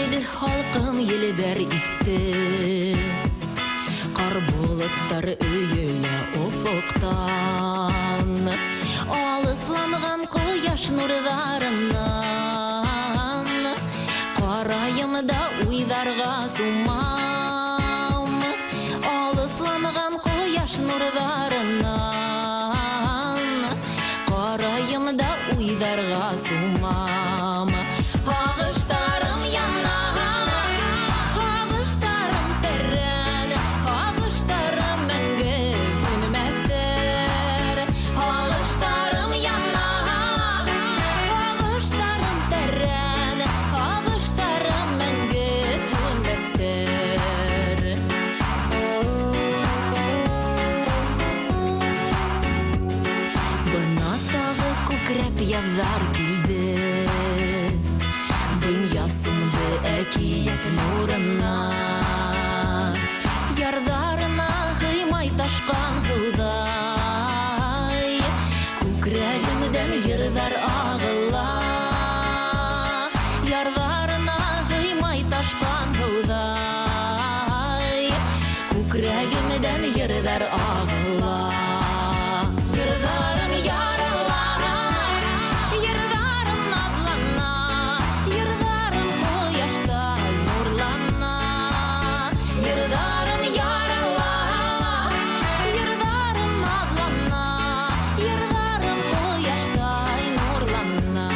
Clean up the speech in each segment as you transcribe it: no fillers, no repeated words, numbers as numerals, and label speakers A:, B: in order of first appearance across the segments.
A: Айды халқын елдер ифті Қар болыттар өйелі ұфықтан Алысланған қояш нұрдарынан Қарайымда уйдарға сумам Алысланған қояш нұрдарынан Қарайымда уйдарға сумам Ағыштарым яна, ағыштарым тәрән, ағыштарым мәңгі күнмәктер. Ағыштарым яна, ағыштарым тәрән, ағыштарым мәңгі күнмәктер. Бына тағы күкрәп язар килде Дөньясымды әкият нурына Ярдарына қимай ташқан хылдай Күкрәгімден ердар ағыла Ярдарына қимай ташқан хылдай Күкрәгімден ердар ағыла Ердарым ярала Ердарым надлана Ердарым қояштай нұрлана Ердарым ярала Ердарым надлана Ердарым қояштай нұрлана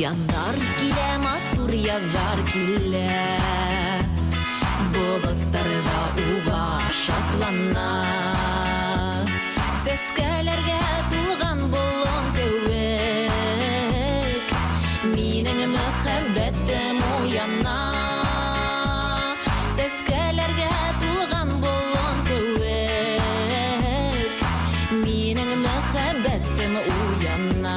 A: Яндар килә, матур язар килә Болыттарда уға шатлана Сәскәләргә тулған болын кеуек Минең мөхәббәтем уяна Сәскәләргә тулған болын кеуек Минең мөхәббәтем уяна